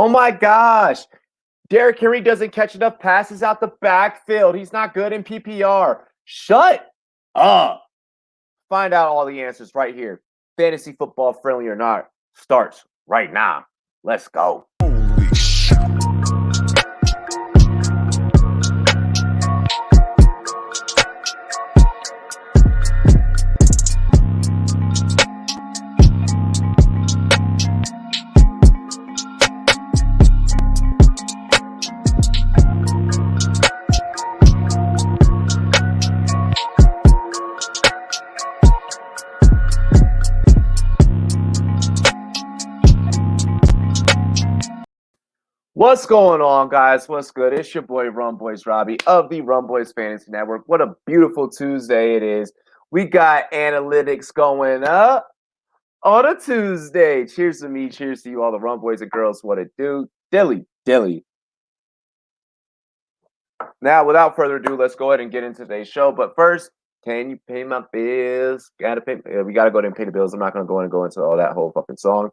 Oh my gosh. Derrick Henry doesn't catch enough passes out the backfield. He's not good in PPR. Shut up. Find out all the answers right here. Fantasy football friendly or not starts right now. Let's go. Holy shit. What's going on, guys? What's good? It's your boy Rum Boys Robbie of the Rum Boys Fantasy Network. What a beautiful Tuesday it is. We got analytics going up on a Tuesday. Cheers to me. Cheers to you, all the Rum Boys and girls. What it do? Dilly. Now, without further ado, let's go ahead and get into today's show. But first, can you pay my bills? Gotta pay. We gotta go ahead and pay the bills. I'm not gonna go into all that whole fucking song.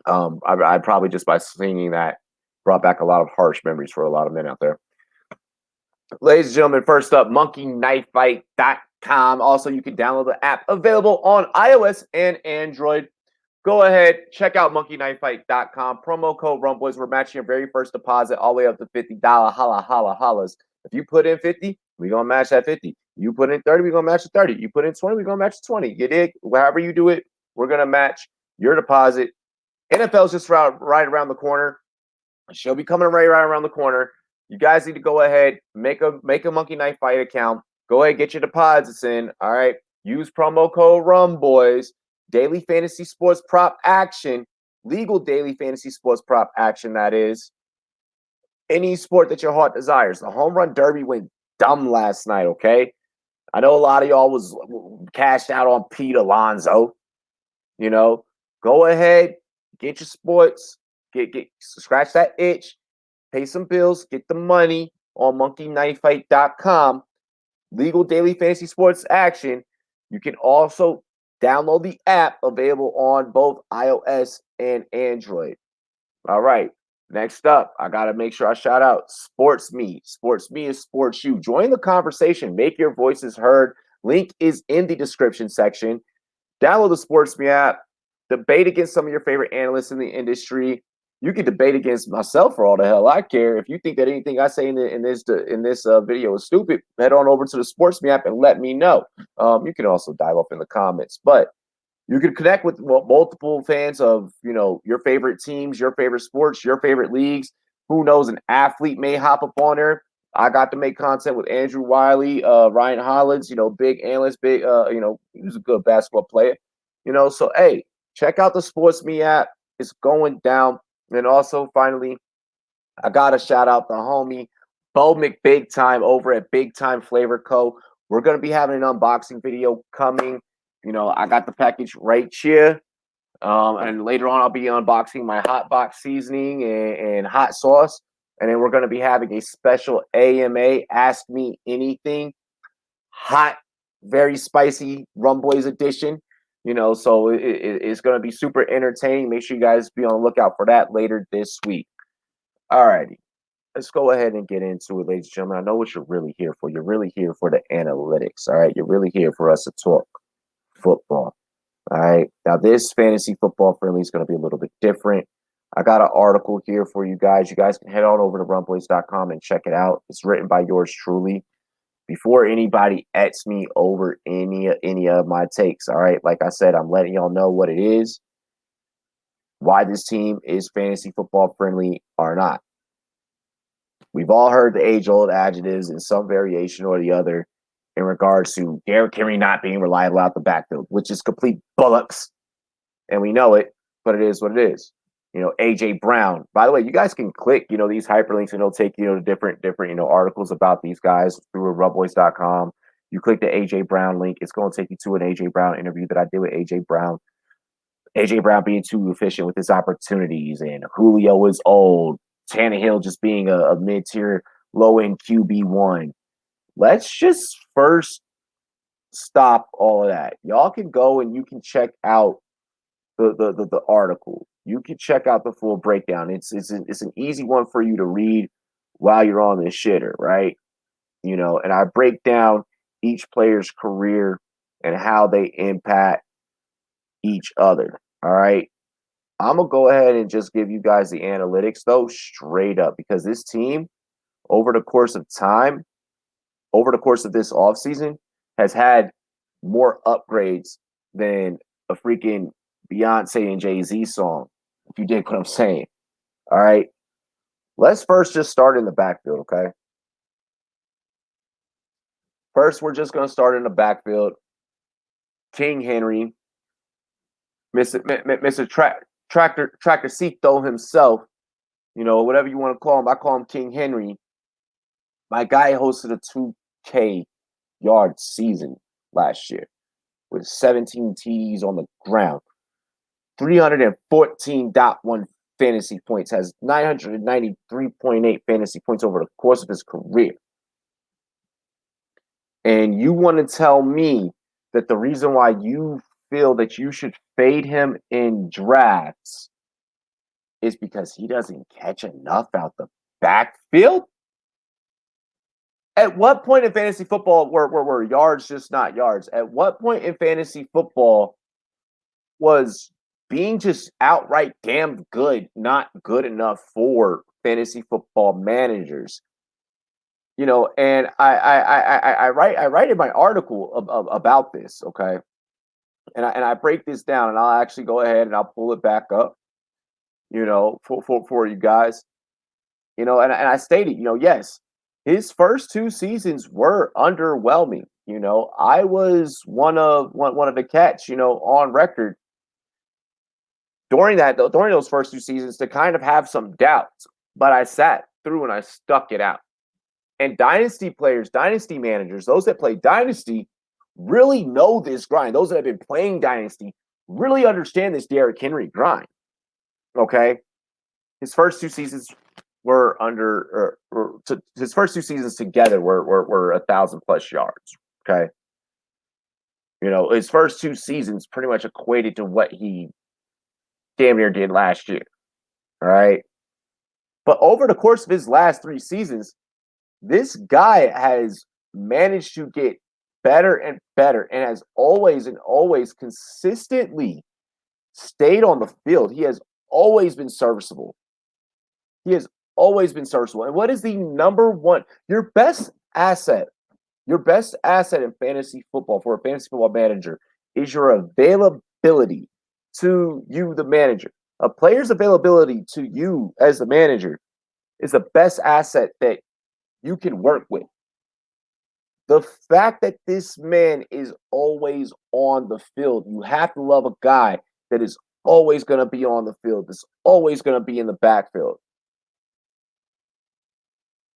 I probably just by singing that brought back a lot of harsh memories for a lot of men out there. Ladies and gentlemen, first up, monkeyknifefight.com. Also, you can download the app available on iOS and Android. Go ahead, check out monkeyknifefight.com. Promo code RUMBOYS. We're matching your very first deposit all the way up to $50. Holla. If you put in 50, we're going to match that 50. You put in 30, we're going to match the 30. You put in 20, we're going to match the 20. You dig? However you do it, we're going to match your deposit. NFL's just right around the corner. She'll be coming right around the corner. You guys need to go ahead, make a Monkey Knife Fight account. Go ahead, get your deposits in. All right. Use promo code RUMBOYS. Daily fantasy sports prop action. Legal daily fantasy sports prop action, that is. Any sport that your heart desires. The home run derby went dumb last night, okay? I know a lot of y'all was cashed out on Pete Alonso. You know, go ahead, get your sports. Get scratch that itch, pay some bills, get the money on monkeyknifefight.com. Legal daily fantasy sports action. You can also download the app available on both iOS and Android. All right. Next up, I got to make sure I shout out SportsMe. SportsMe is sports you. Join the conversation. Make your voices heard. Link is in the description section. Download the SportsMe app. Debate against some of your favorite analysts in the industry. You can debate against myself for all the hell I care. If you think that anything I say in this video is stupid, head on over to the SportsMe app and let me know. You can also dive up in the comments, but you can connect with multiple fans of your favorite teams, your favorite sports, your favorite leagues. Who knows? An athlete may hop up on there. I got to make content with Andrew Wiley, Ryan Hollins. Big analyst, big. He was a good basketball player. So hey, check out the SportsMe app. It's going down. And also, finally, I got to shout out the homie, Bo McBig Time over at Big Time Flavor Co. We're going to be having an unboxing video coming. I got the package right here. And later on, I'll be unboxing my hot box seasoning and hot sauce. And then we're going to be having a special AMA, Ask Me Anything, hot, very spicy Rum Boys edition. So it's going to be super entertaining. Make sure you guys be on the lookout for that later this week. All righty. Let's go ahead and get into it, ladies and gentlemen. I know what you're really here for. You're really here for the analytics, all right? You're really here for us to talk football, all right? Now, this fantasy football friendly is going to be a little bit different. I got an article here for you guys. You guys can head on over to rumboys.com and check it out. It's written by yours truly. Before anybody ats me over any of my takes, all right? Like I said, I'm letting y'all know what it is, why this team is fantasy football friendly or not. We've all heard the age-old adjectives in some variation or the other in regards to Derrick Henry not being reliable out the backfield, which is complete bullocks, and we know it, but it is what it is. AJ Brown. By the way, you guys can click, these hyperlinks and it'll take you to different, articles about these guys through rumboys.com. You click the AJ Brown link. It's going to take you to an AJ Brown interview that I did with AJ Brown. AJ Brown being too efficient with his opportunities, and Julio is old. Tannehill just being a mid-tier, low-end QB1. Let's just first stop all of that. Y'all can go and you can check out the article. you can check out the full breakdown. It's an easy one for you to read while you're on this shitter, right? And I break down each player's career and how they impact each other. All right. I'm going to go ahead and just give you guys the analytics, though, straight up, because this team, over the course of time, over the course of this offseason, has had more upgrades than a freaking Beyonce and Jay-Z song, if you dig what I'm saying. All right. Let's first just start in the backfield, okay? First, we're just going to start in the backfield. King Henry, Mr. Tractorcito himself, whatever you want to call him. I call him King Henry. My guy hosted a 2K yard season last year with 17 TDs on the ground, 314.1 fantasy points, has 993.8 fantasy points over the course of his career. And you want to tell me that the reason why you feel that you should fade him in drafts is because he doesn't catch enough out the backfield? At what point in fantasy football were yards just not yards? At what point in fantasy football was being just outright damn good not good enough for fantasy football managers? And I write in my article about this, okay? And I break this down, and I'll actually go ahead and I'll pull it back up, for you guys, and I stated, yes, his first 2 seasons were underwhelming. I was one of the cats, on record during those first 2 seasons to kind of have some doubts, but I sat through and I stuck it out. And dynasty players, dynasty managers, those that play dynasty really know this grind. Those that have been playing dynasty really understand this Derrick Henry grind. Okay, his first 2 seasons were his first 2 seasons together were 1,000+ yards. Okay, his first 2 seasons pretty much equated to what he damn near did last year. All right, but over the course of his last 3 seasons, this guy has managed to get better and better and has always consistently stayed on the field. He has always been serviceable. He has always been serviceable. And what is the number one, your best asset in fantasy football for a fantasy football manager is your availability to you, the manager. A player's availability to you as the manager is the best asset that you can work with. The fact that this man is always on the field, you have to love a guy that is always going to be on the field, that's always going to be in the backfield.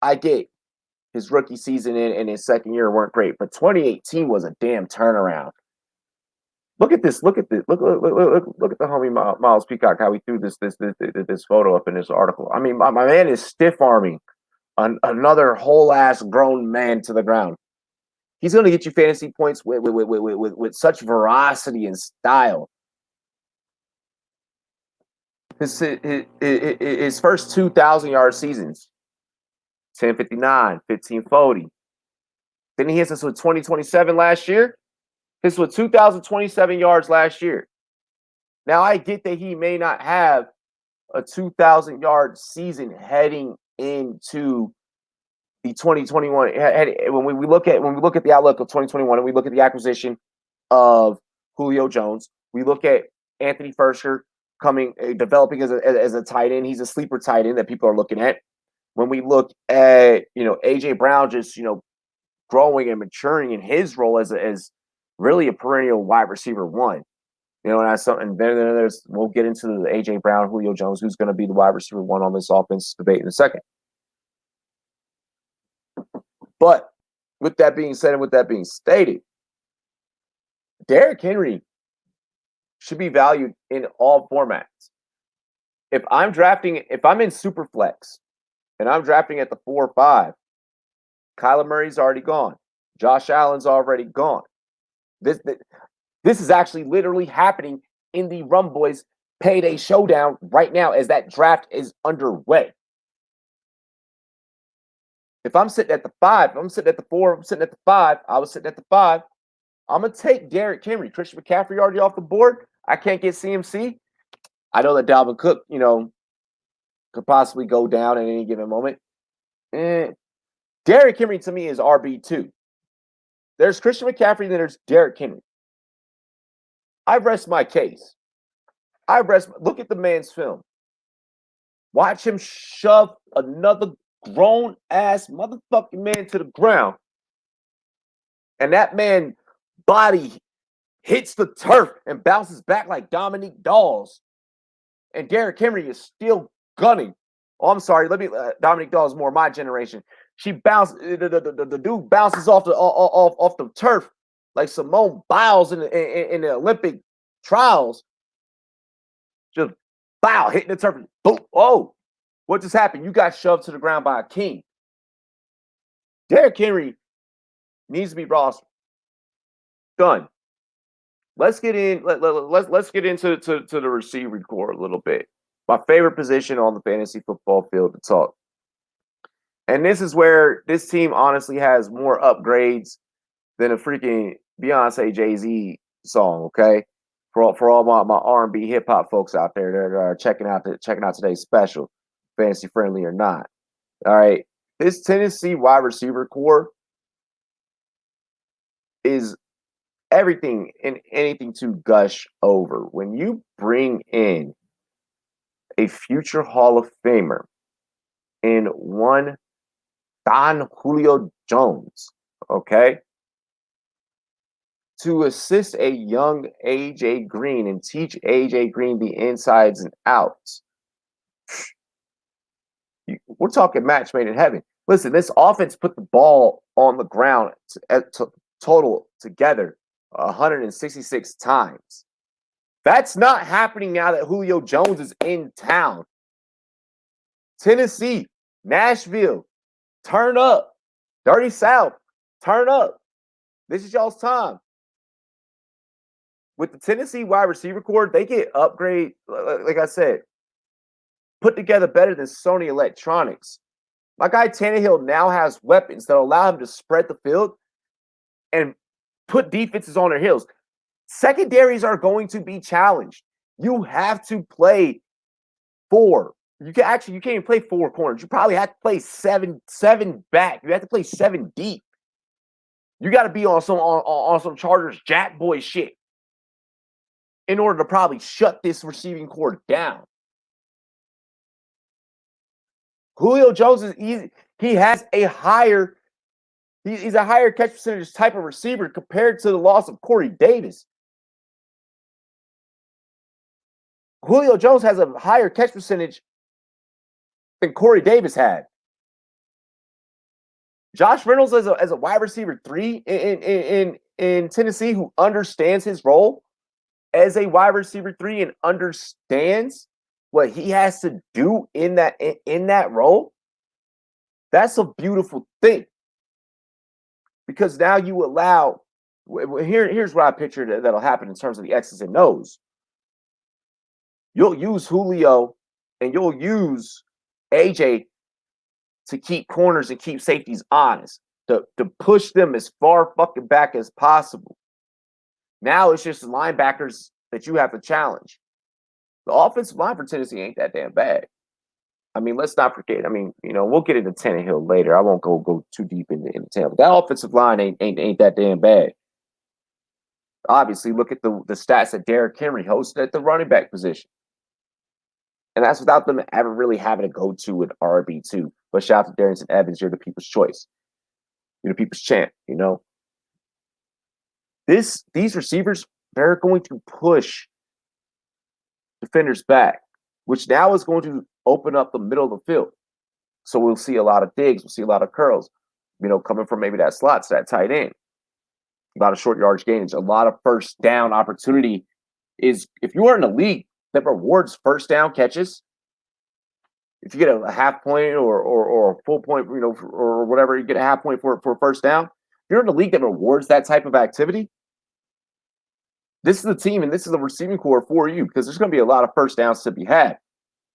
I get his rookie season and his second year weren't great, but 2018 was a damn turnaround. Look at this. Look at the homie Miles Peacock, how he threw this photo up in this article. I mean, my man is stiff arming another whole ass grown man to the ground. He's going to get you fantasy points with such veracity and style. His first 2,000-yard seasons, 1059, 1540. Then he hits us with 2027 last year. This was 2,027 yards last year. Now, I get that he may not have a 2,000-yard season heading into the 2021. When we look at the outlook of 2021, and we look at the acquisition of Julio Jones, we look at Anthony Firkser developing as a tight end. He's a sleeper tight end that people are looking at. When we look at AJ Brown just growing and maturing in his role as really a perennial wide receiver one. And that's something. Then we'll get into the AJ Brown, Julio Jones, who's going to be the wide receiver one on this offense debate in a second. But with that being said and with that being stated, Derrick Henry should be valued in all formats. If I'm in Superflex and I'm drafting at the 4 or 5, Kyler Murray's already gone. Josh Allen's already gone. This is actually literally happening in the Rum Boys payday showdown right now as that draft is underway. If I'm sitting at the 5, if I'm sitting at the 4, I'm sitting at the 5, I was sitting at the 5, I'm going to take Derrick Henry. Christian McCaffrey already off the board. I can't get CMC. I know that Dalvin Cook, could possibly go down at any given moment. Derrick Henry to me is RB2. There's Christian McCaffrey, then there's Derrick Henry. I rest my case. Look at the man's film. Watch him shove another grown ass motherfucking man to the ground. And that man body hits the turf and bounces back like Dominique Dawes. And Derrick Henry is still gunning. Oh, I'm sorry. Dominique Dawes is more my generation. She bounced. The dude bounces off the turf like Simone Biles in the Olympic trials. Just bow, hitting the turf. Boom. Oh, what just happened? You got shoved to the ground by a king. Derrick Henry needs to be rostered. Done. Let's get in. Let's get into the receiver core a little bit. My favorite position on the fantasy football field to talk. And this is where this team honestly has more upgrades than a freaking Beyonce Jay-Z song. Okay, for all my R&B hip hop folks out there that are checking out today's special, fantasy friendly or not. All right, this Tennessee wide receiver core is everything and anything to gush over. When you bring in a future Hall of Famer in one Don Julio Jones, okay, to assist a young AJ Green and teach AJ Green the insides and outs. We're talking match made in heaven. Listen, this offense put the ball on the ground total together 166 times. That's not happening now that Julio Jones is in town. Tennessee, Nashville, turn up. Dirty South, turn up. This is y'all's time. With the Tennessee wide receiver core, they get upgrade, like I said, put together better than Sony Electronics. My guy Tannehill now has weapons that allow him to spread the field and put defenses on their heels. Secondaries are going to be challenged. You have to play 4. You can't even play 4 corners. You probably have to play 7 back. You have to play 7 deep. You got to be on some Chargers Jack Boy shit in order to probably shut this receiving core down. Julio Jones is easy. He's a higher catch percentage type of receiver compared to the loss of Corey Davis. Julio Jones has a higher catch percentage than Corey Davis had. Josh Reynolds as a wide receiver 3 in Tennessee who understands his role as a wide receiver 3 and understands what he has to do in that role. That's a beautiful thing. Because now you allow here's what I picture that'll happen in terms of the X's and O's. You'll use Julio and you'll use AJ to keep corners and keep safeties honest, to push them as far fucking back as possible. Now it's just linebackers that you have to challenge. The offensive line for Tennessee ain't that damn bad. I mean, let's not forget. I mean, we'll get into Tannehill later. I won't go too deep into Tannehill. That offensive line ain't that damn bad. Obviously, look at the stats that Derrick Henry hosted at the running back position. And that's without them ever really having to go to an RB2. But shout out to Darrington Evans. You're the people's choice. You're the people's champ, These receivers, they're going to push defenders back, which now is going to open up the middle of the field. So we'll see a lot of digs. We'll see a lot of curls, coming from maybe that slot to that tight end. A lot of short yardage gains. A lot of first down opportunity is, if you are in a league that rewards first down catches, if you get a half point or a full point, or whatever, you get a half point for first down. If you're in a league that rewards that type of activity, this is the team and this is the receiving core for you because there's going to be a lot of first downs to be had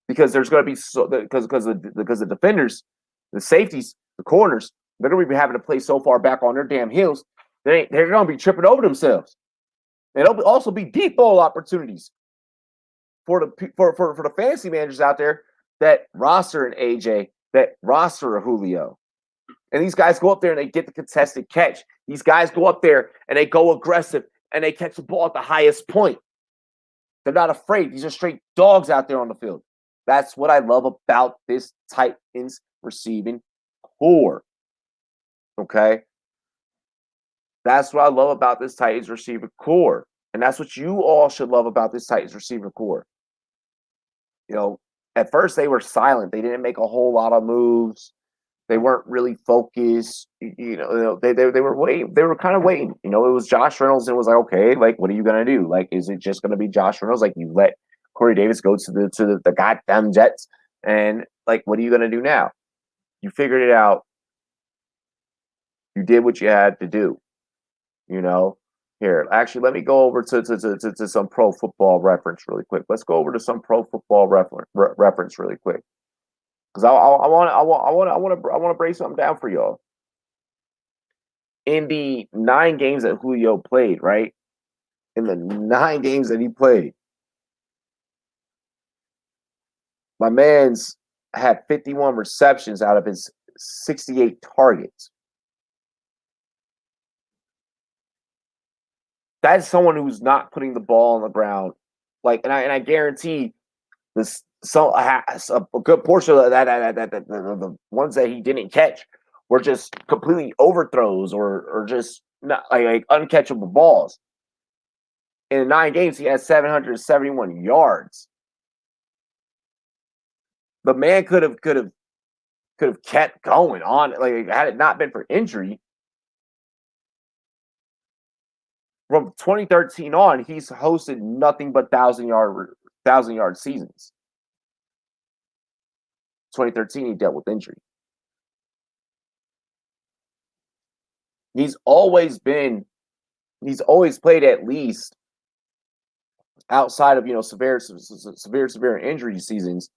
because there's going to be because the defenders, the safeties, the corners, they're going to be having to play so far back on their damn heels. They're going to be tripping over themselves. And there'll also be deep ball opportunities for the fantasy managers out there that roster an AJ, that roster a Julio. And these guys go up there and they get the contested catch. These guys go up there and they go aggressive and they catch the ball at the highest point. They're not afraid. These are straight dogs out there on the field. That's what I love about this Titans receiving core. Okay? That's what I love about this Titans receiver core. And that's what you all should love about this Titans receiver core. You know, at first they were silent. They didn't make a whole lot of moves. They weren't really focused. They were waiting. They were kind of waiting. You know, it was Josh Reynolds and it was like, okay, like, what are you gonna do? Like, is it just gonna be Josh Reynolds? Like, you let Corey Davis go to the goddamn Jets, and like, what are you gonna do now? You figured it out. You did what you had to do. You know, here, actually, let me go over to some Pro Football Reference really quick. Let's go over to some Pro Football Reference really quick. Because I want to break something down for y'all. In the 9 games that Julio played, right? In the 9 games that he played, my man's had 51 receptions out of his 68 targets. That's someone who's not putting the ball on the ground. Like, and I guarantee this. So a good portion of that the ones that he didn't catch were just completely overthrows or just not like uncatchable balls. In 9 games, he had 771 yards. The man could have kept going on. Like, had it not been for injury, from 2013 on, he's hosted nothing but 1,000-yard seasons. 2013, he dealt with injury. He's always played at least outside of severe injury seasons.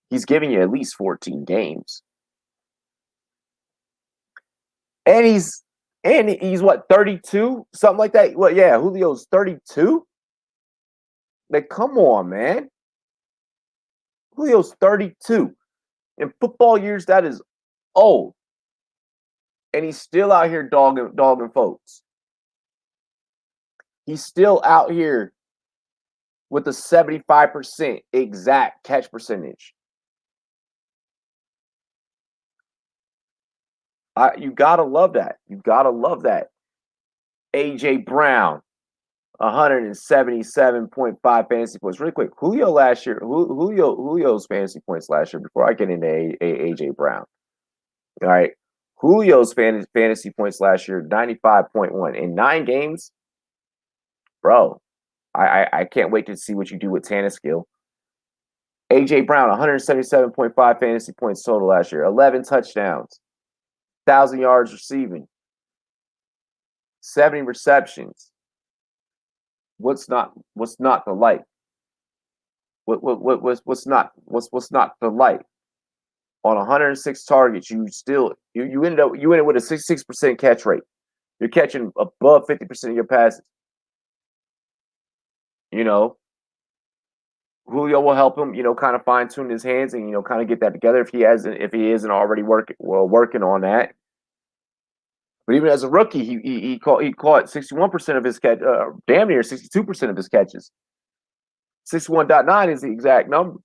He's giving you at least 14 games, and he's what, 32, something like that. Well, yeah, Julio's 32. Like, come on, man. Julio's 32. In football years, that is old. And he's still out here dogging folks. He's still out here with a 75% exact catch percentage. You gotta love that. You gotta love that. AJ Brown, 177.5 fantasy points. Really quick, Julio's fantasy points last year, before I get into AJ Brown. All right. Julio's fantasy points last year, 95.1. In 9 games, bro, I can't wait to see what you do with Tanneskill. AJ Brown, 177.5 fantasy points total last year, 11 touchdowns, 1,000 yards receiving, 70 receptions. What's not the light? What's not the light? On 106 targets, you ended with a 66% catch rate. You're catching above 50% of your passes. Julio will help him, kind of fine tune his hands and kind of get that together if he isn't already working on that. But even as a rookie, he caught 61% of his catch, damn near 62% of his catches. 61.9 is the exact number.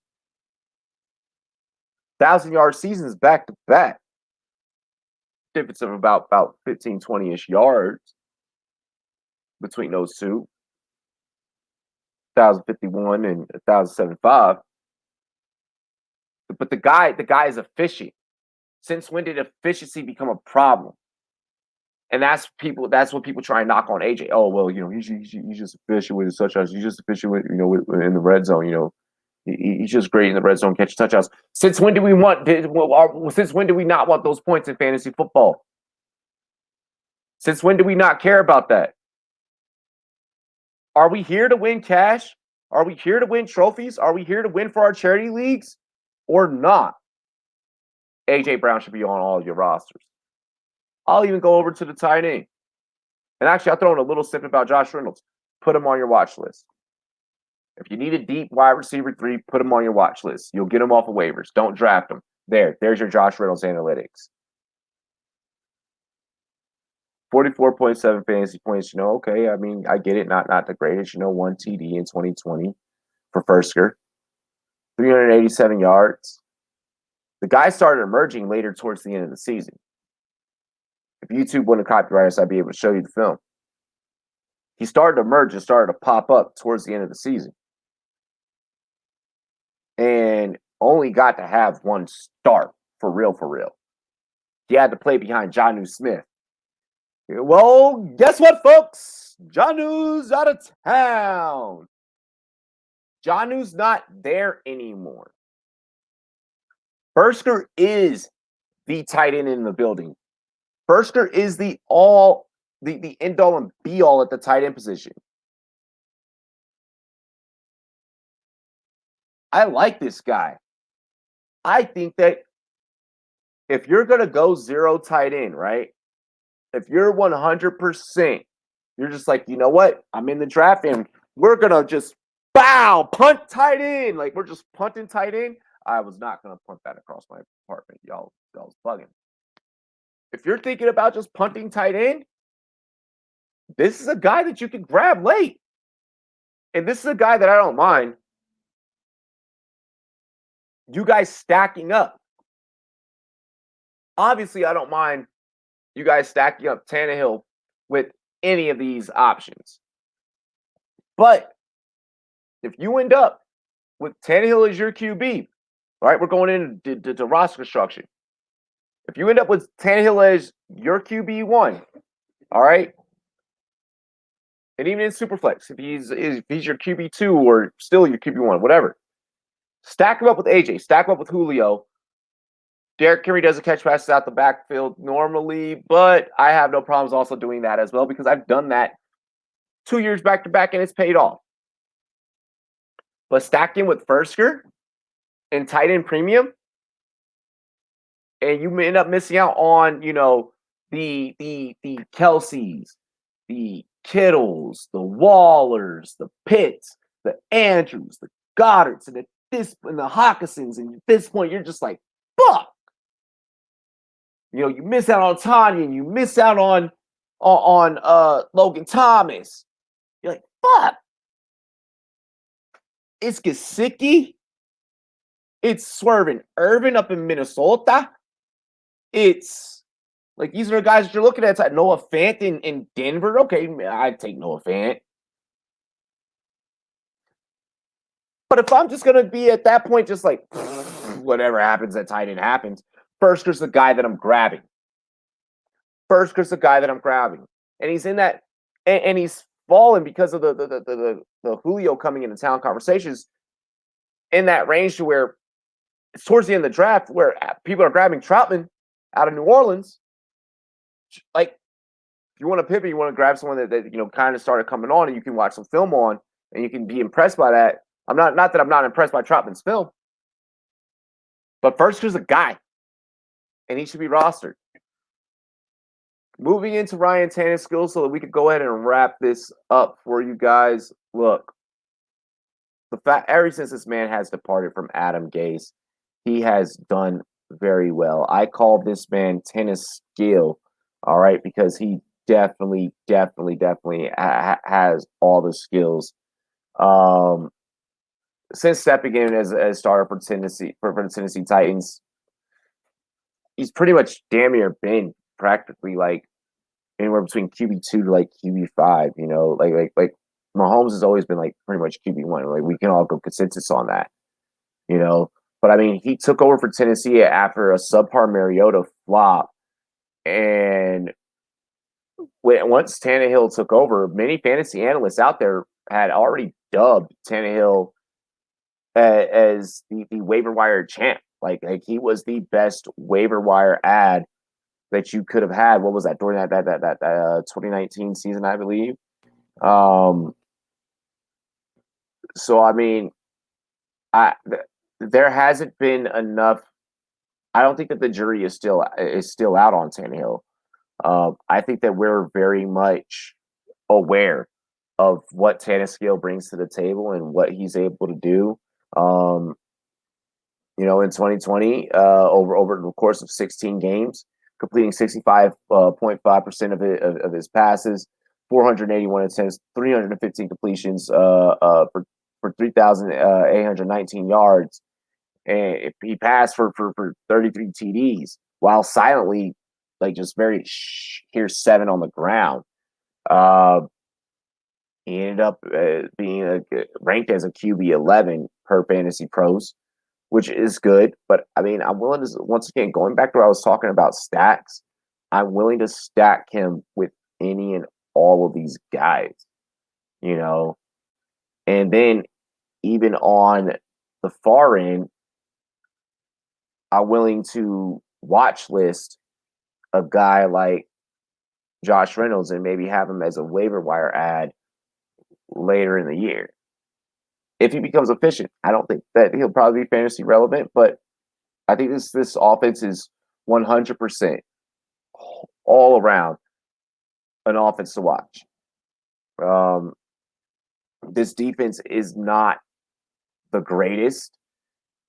1,000-yard seasons back to back. Difference of about 15, 20-ish yards between those two. 1,051 and 1,075. But the guy is efficient. Since when did efficiency become a problem? And that's what people try and knock on AJ. Oh, well, he's just efficient with his touchdowns. He's just efficient with in the red zone. He's just great in the red zone, catch touchdowns. Since when do we not want those points in fantasy football? Since when do we not care about that? Are we here to win cash? Are we here to win trophies? Are we here to win for our charity leagues or not? A.J. Brown should be on all of your rosters. I'll even go over to the tight end. And actually, I'll throw in a little snippet about Josh Reynolds. Put him on your watch list. If you need a deep wide receiver 3, put him on your watch list. You'll get him off of waivers. Don't draft him. There's your Josh Reynolds analytics. 44.7 fantasy points. Okay. I mean, I get it. Not the greatest. 1 TD in 2020 for Firsker. 387 yards. The guy started emerging later towards the end of the season. If YouTube wouldn't copyright us, I'd be able to show you the film. He started to emerge and started to pop up towards the end of the season. And only got to have one start for real. He had to play behind Jonnu Smith. Well, guess what, folks? Jonnu's out of town. Jonnu's not there anymore. Firsker is the tight end in the building. Firsker is the end all and be all at the tight end position. I like this guy. I think that if you're going to go 0 tight end, right? If you're 100%, you're just like, you know what? I'm in the draft and we're going to just punt tight end. Like we're just punting tight end. I was not going to punt that across my apartment. Y'all was bugging. If you're thinking about just punting tight end, this is a guy that you can grab late. And this is a guy that I don't mind you guys stacking up. Obviously, I don't mind you guys stacking up Tannehill with any of these options. But if you end up with Tannehill as your QB, right? We're going into roster construction. If you end up with Tannehill as your QB1, all right? And even in Superflex, if he's your QB2 or still your QB1, whatever. Stack him up with AJ. Stack him up with Julio. Derrick Henry doesn't catch passes out the backfield normally, but I have no problems also doing that as well because I've done that 2 years back to back and it's paid off. But stack him with Firsker and tight end premium, and you end up missing out on, the Kelseys, the Kittles, the Wallers, the Pitts, the Andrews, the Goddards, and the Hawkinsons, and at this point you're just like, fuck. You miss out on Tanya, and you miss out on Logan Thomas. You're like, fuck. It's Gesicki. It's Swervin Irvin up in Minnesota. It's like these are the guys that you're looking at. It's like Noah Fant in Denver. Okay, I'd take Noah Fant. But if I'm just going to be at that point, just like, whatever happens at tight end happens, Firker's the guy that I'm grabbing. And he's in that, and he's fallen because of the Julio coming into town conversations in that range to where it's towards the end of the draft where people are grabbing Troutman out of New Orleans. Like, if you want to pivot, you want to grab someone that kind of started coming on and you can watch some film on and you can be impressed by that. Not that I'm not impressed by Troutman's film, but Firker's a guy, and he should be rostered. Moving into Ryan Tannehill so that we could go ahead and wrap this up for you guys. Look, ever since this man has departed from Adam Gase, he has done very well. I call this man tennis skill, all right, because he definitely has all the skills. Since stepping in as a starter for the Tennessee Titans, he's pretty much damn near been practically like anywhere between QB2 to like QB5. Like Mahomes has always been like pretty much QB1. Like we can all go consensus on that. But I mean, he took over for Tennessee after a subpar Mariota flop, and once Tannehill took over, many fantasy analysts out there had already dubbed Tannehill as the waiver wire champ. Like he was the best waiver wire ad that you could have had. What was that during that 2019 season, I believe? So I mean, there hasn't been enough. I don't think that the jury is still out on Tannehill. I think that we're very much aware of what Tannehill brings to the table and what he's able to do. Um, in 2020, over the course of 16 games, completing 65.5% of his passes, 481 attempts, 315 completions, for 3,819 yards, and he passed for 33 TDs while silently, like, just very here's 7 on the ground. Uh, he ended up being ranked as a QB 11 per Fantasy Pros, which is good. But I mean, I'm willing to, once again, going back to what I was talking about stacks, I'm willing to stack him with any and all of these guys, you know. And then even on the far end, I'm willing to watch list a guy like Josh Reynolds and maybe have him as a waiver wire ad later in the year. If he becomes efficient, I don't think that he'll probably be fantasy relevant, but I think this offense is 100% all around an offense to watch. Um, this defense is not the greatest,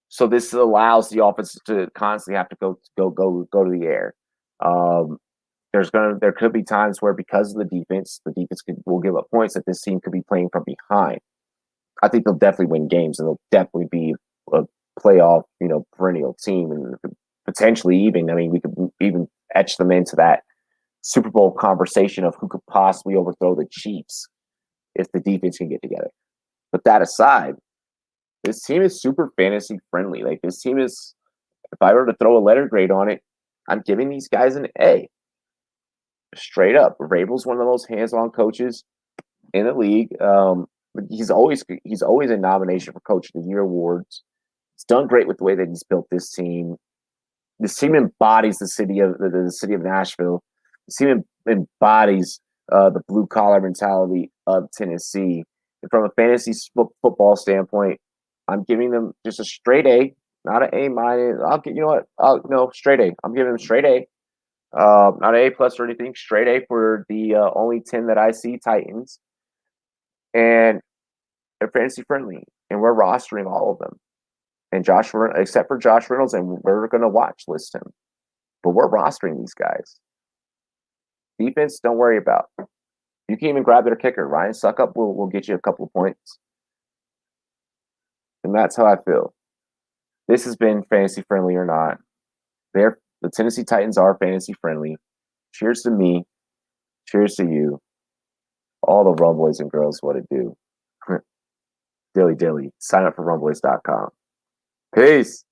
so this allows the offense to constantly have to go to the air. Um, there could be times where, because of the defense will give up points, that this team could be playing from behind. I think they'll definitely win games, and they'll definitely be a playoff, perennial team, and potentially even. I mean, we could even etch them into that Super Bowl conversation of who could possibly overthrow the Chiefs if the defense can get together. But that aside, this team is super fantasy friendly. Like, this team is, if I were to throw a letter grade on it, I'm giving these guys an A. Straight up. Vrabel's one of the most hands-on coaches in the league. He's always in nomination for Coach of the Year awards. He's done great with the way that he's built this team. This team embodies the city of Nashville. This team embodies the blue collar mentality of Tennessee. And from a fantasy football standpoint, I'm giving them just a straight A, not an A minus. I'll get, no, straight A. I'm giving them straight A. Not an A plus or anything. Straight A for the only 10 that I see Titans, and they're fantasy friendly, and we're rostering all of them. And except for Josh Reynolds, and we're going to watch list him, but we're rostering these guys. Defense, don't worry about. You can even grab their kicker. Ryan Suckup will get you a couple of points. And that's how I feel. This has been fantasy friendly or not. The Tennessee Titans are fantasy friendly. Cheers to me. Cheers to you. All the Rumboys and girls, what it do. Dilly dilly. Sign up for rumboys.com. Peace.